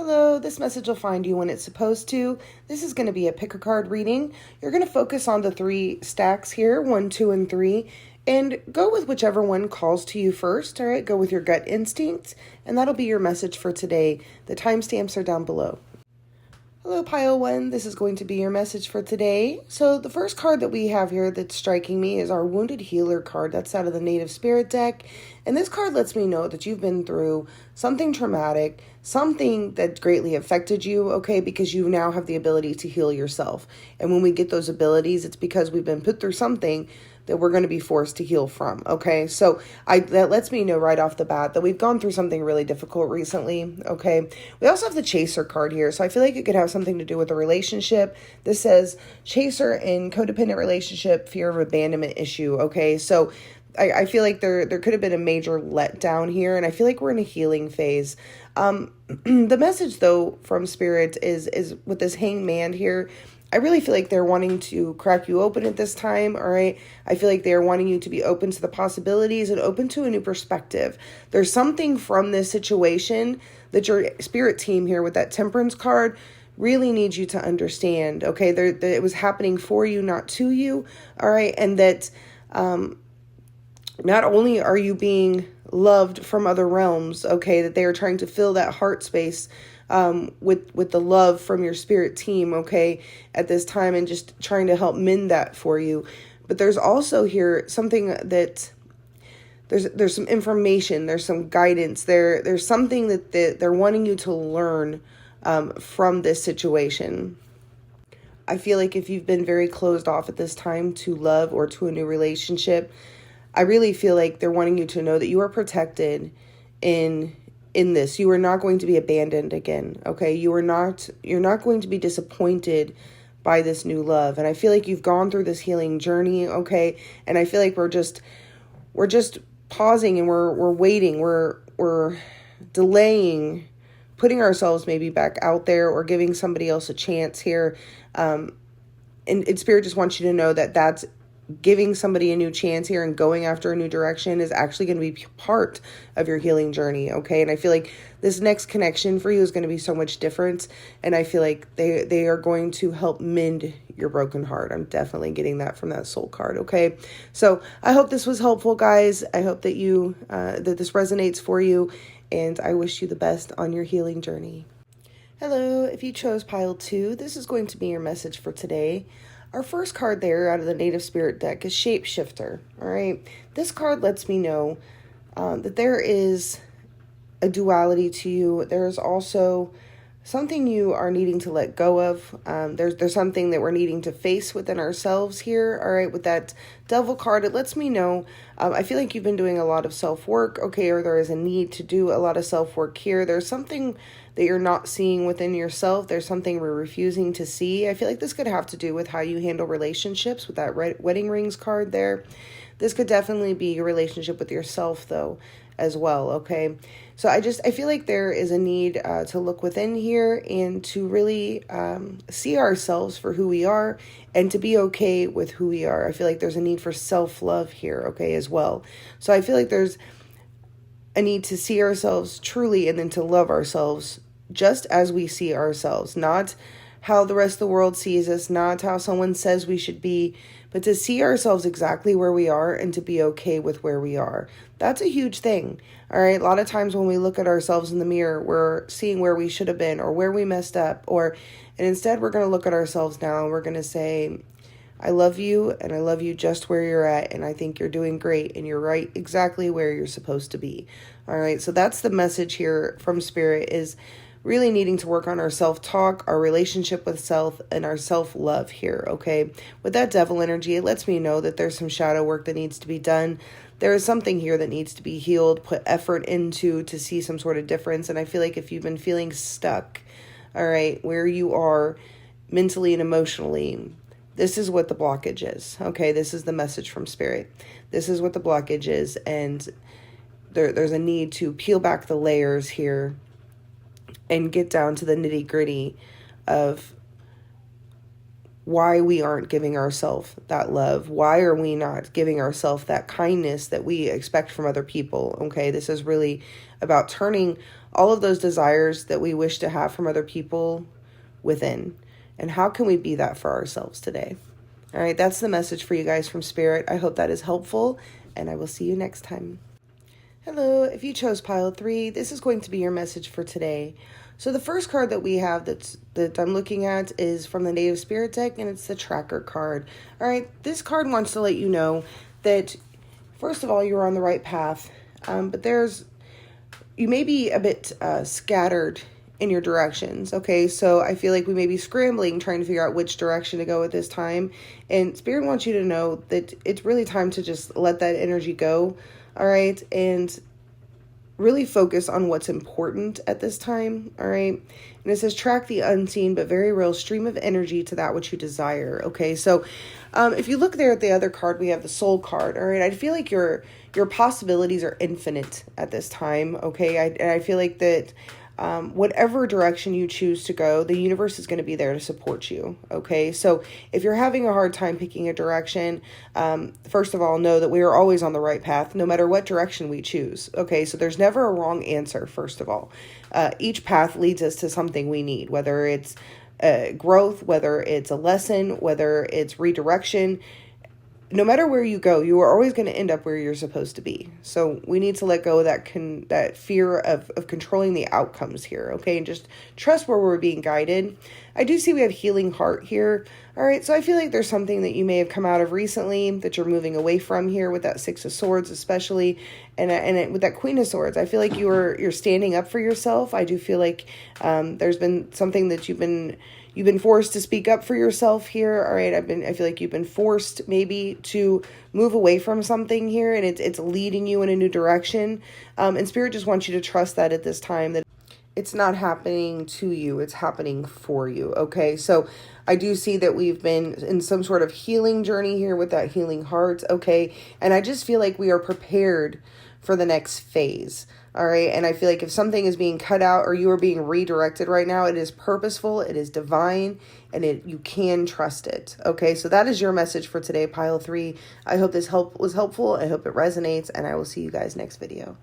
Hello, this message will find you when it's supposed to. This is going to be a pick a card reading. You're going to focus on the three stacks here, 1, 2, and 3, and go with whichever one calls to you first, all right? Go with your gut instincts, and that'll be your message for today. The timestamps are down below. Hello, Pile 1. This is going to be your message for today. So the first card that we have here that's striking me is our Wounded Healer card. That's out of the Native Spirit deck. And this card lets me know that you've been through something traumatic, something that greatly affected you, okay, because you now have the ability to heal yourself. And when we get those abilities, it's because we've been put through something that we're going to be forced to heal from, okay? So that lets me know right off the bat that we've gone through something really difficult recently, okay? We also have the Chaser card here, so I feel like it could have something to do with a relationship. This says Chaser in codependent relationship, fear of abandonment issue, okay? So I feel like there could have been a major letdown here, and I feel like we're in a healing phase. The message, though, from Spirit is with this Hanged Man here, I really feel like they're wanting to crack you open at this time, all right? I feel like they're wanting you to be open to the possibilities and open to a new perspective. There's something from this situation that your spirit team here with that Temperance card really needs you to understand, okay? That it was happening for you, not to you, all right? And that not only are you being loved from other realms, okay, that they are trying to fill that heart space with the love from your spirit team, okay, at this time, and just trying to help mend that for you. But there's also here something that there's some information, there's some guidance, there's something that they're wanting you to learn from this situation. I feel like if you've been very closed off at this time to love or to a new relationship, I really feel like they're wanting you to know that you are protected in this. You are not going to be abandoned again, okay? You're not going to be disappointed by this new love. And I feel like you've gone through this healing journey, okay? And I feel like we're just pausing and we're waiting. We're delaying putting ourselves maybe back out there or giving somebody else a chance here. And Spirit just wants you to know that that's giving somebody a new chance here and going after a new direction is actually going to be part of your healing journey, okay? And I feel like this next connection for you is going to be so much different, and I feel like they are going to help mend your broken heart. I'm definitely getting that from that soul card, okay? So I hope this was helpful, guys. I hope that you that this resonates for you, and I wish you the best on your healing journey. Hello, if you chose pile 2, this is going to be your message for today. Our first card there out of the Native Spirit deck is Shapeshifter, all right? This card lets me know that there is a duality to you. There's also something you are needing to let go of. There's something that we're needing to face within ourselves here, all right? With that Devil card, it lets me know, I feel like you've been doing a lot of self-work, okay, or there is a need to do a lot of self-work here. There's something that you're not seeing within yourself. There's something we're refusing to see. I feel like this could have to do with how you handle relationships with that wedding rings card there. This could definitely be your relationship with yourself, though, as well, okay? So I feel like there is a need to look within here and to really see ourselves for who we are and to be okay with who we are. I feel like there's a need for self-love here, okay, as well. So I feel like there's a need to see ourselves truly and then to love ourselves just as we see ourselves, not how the rest of the world sees us, not how someone says we should be, but to see ourselves exactly where we are and to be okay with where we are. That's a huge thing, all right? A lot of times when we look at ourselves in the mirror, we're seeing where we should have been or where we messed up, and instead we're going to look at ourselves now and we're going to say, I love you and I love you just where you're at, and I think you're doing great and you're right exactly where you're supposed to be, all right? So that's the message here from Spirit, is really needing to work on our self-talk, our relationship with self, and our self-love here, okay? With that Devil energy, it lets me know that there's some shadow work that needs to be done. There is something here that needs to be healed, put effort into to see some sort of difference. And I feel like if you've been feeling stuck, all right, where you are mentally and emotionally, this is what the blockage is, okay? This is the message from Spirit. This is what the blockage is, and there's a need to peel back the layers here and get down to the nitty-gritty of why we aren't giving ourselves that love. Why are we not giving ourselves that kindness that we expect from other people? Okay, this is really about turning all of those desires that we wish to have from other people within. And how can we be that for ourselves today? All right, that's the message for you guys from Spirit. I hope that is helpful, and I will see you next time. Hello, if you chose pile 3, this is going to be your message for today. So the first card that we have that I'm looking at is from the Native Spirit deck, and it's the Tracker card. All right, this card wants to let you know that, first of all, you're on the right path, but you may be a bit scattered in your directions. Okay, so I feel like we may be scrambling, trying to figure out which direction to go at this time. And Spirit wants you to know that it's really time to just let that energy go. All right, and really focus on what's important at this time. All right, and it says track the unseen but very real stream of energy to that which you desire. Okay, so if you look there at the other card, we have the Soul card. All right, I feel like your possibilities are infinite at this time. Okay, I feel like that whatever direction you choose to go, the universe is going to be there to support you. Okay, so if you're having a hard time picking a direction, first of all, know that we are always on the right path, no matter what direction we choose. Okay, so there's never a wrong answer. First of all, each path leads us to something we need, whether it's growth, whether it's a lesson, whether it's redirection. No matter where you go, you are always going to end up where you're supposed to be. So we need to let go of that fear of controlling the outcomes here, okay? And just trust where we're being guided. I do see we have Healing Heart here. All right, so I feel like there's something that you may have come out of recently that you're moving away from here with that Six of Swords especially, and with that Queen of Swords. I feel like you're standing up for yourself. I do feel like there's been something that you've been forced to speak up for yourself here. All right, I feel like you've been forced maybe to move away from something here, and it's leading you in a new direction. And Spirit just wants you to trust that at this time, that it's not happening to you, it's happening for you. Okay, so I do see that we've been in some sort of healing journey here with that Healing Heart. Okay, and I just feel like we are prepared for the next phase. All right, and I feel like if something is being cut out or you are being redirected right now, it is purposeful, it is divine, and you can trust it. Okay, so that is your message for today, pile 3. I hope this was helpful. I hope it resonates, and I will see you guys next video.